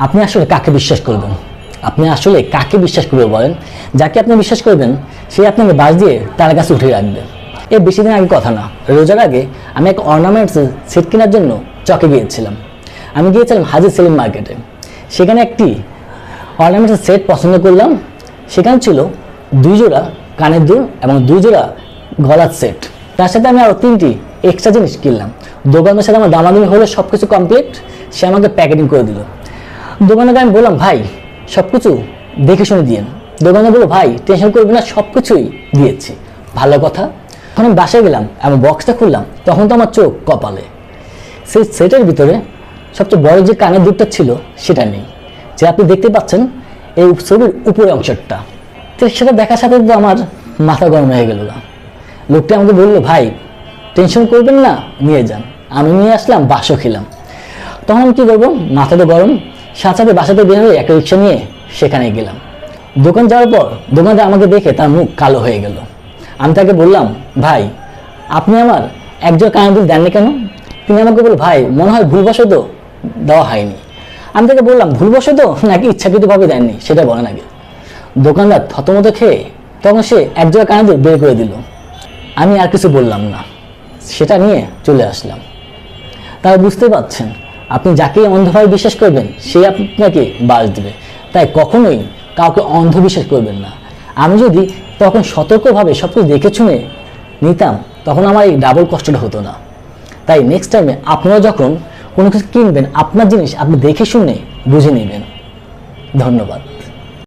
আপনি আসলে কাকে বিশ্বাস করবেন? আপনি আসলে কাকে বিশ্বাস করবে বলেন? যাকে আপনি বিশ্বাস করবেন সে আপনাকে বাস দিয়ে তার কাছে উঠিয়ে রাখবে। এই বেশি দিন আগে কথা না, রোজার আগে আমি এক অর্নামেন্টস সেট কেনার জন্য চকে গিয়েছিলাম। আমি গিয়েছিলাম হাজি সেলিম মার্কেটে। সেখানে একটি অর্নামেন্টস সেট পছন্দ করলাম। সেখানে ছিল 2 জোড়া কানের দুল এবং 2 জোড়া গলার সেট। তার সাথে আমি আরও 3টি এক্সট্রা জিনিস কিনলাম। দোকানের সাথে আমার দামাদামি হলে সব কিছু কমপ্লিট, সে আমাকে প্যাকেটিং করে দিল। দোকানদারকে আমি বললাম, ভাই সব কিছু দেখে শুনে দিয়েন। দোকানদার বললো, ভাই টেনশন করবেন না, সব কিছুই দিয়েছি। ভালো কথা। তখন আমি বাসায় গেলাম এবং বক্সটা খুললাম, তখন তো আমার চোখ কপালে। সেই সেটের ভিতরে সবচেয়ে বড় যে কানের দুলটা ছিল সেটা নেই, যে আপনি দেখতে পাচ্ছেন এই ছবির উপরে অংশটা। তো সেটা দেখার সাথে তো আমার মাথা গরম হয়ে গেল। লোকটা আমাকে বললো, ভাই টেনশন করবেন না, নিয়ে যান। আমি নিয়ে আসলাম, বাসও খেলাম। তখন আমি কী করবো, মাথা তো গরম। সাথে সাথে বাসাতে বের হয়ে একটা রিক্সা নিয়ে সেখানে গেলাম। দোকান যাওয়ার পর দোকানদার আমাকে দেখে তার মুখ কালো হয়ে গেল। আমি তাকে বললাম, ভাই আপনি আমার একজোড়া কানের দুল দেননি কেন? তিনি আমাকে বলল, ভাই মনে হয় ভুলবশত দেওয়া হয়নি। আমি তাকে বললাম, ভুলবশত নাকি ইচ্ছাকৃতভাবে দেননি সেটা বলেন আগে। দোকানদার থতমত খেয়ে তখন সে একজোড়া কানের দুল বের করে দিল। আমি আর কিছু বললাম না, সেটা নিয়ে চলে আসলাম। তারা বুঝতে পারছেন, আপনি যাকেই অন্ধভাবে বিশ্বাস করবেন সেই আপনাকে বাস দেবে। তাই কখনোই কাউকে অন্ধবিশ্বাস করবেন না। আমি যদি তখন সতর্কভাবে সব কিছু দেখে শুনে নিতাম, তখন আমার এই ডাবল কষ্টটা হতো না। তাই নেক্সট টাইমে আপনারা যখন কোনো কিছু কিনবেন, আপনার জিনিস আপনি দেখে শুনে বুঝে নেবেন। ধন্যবাদ।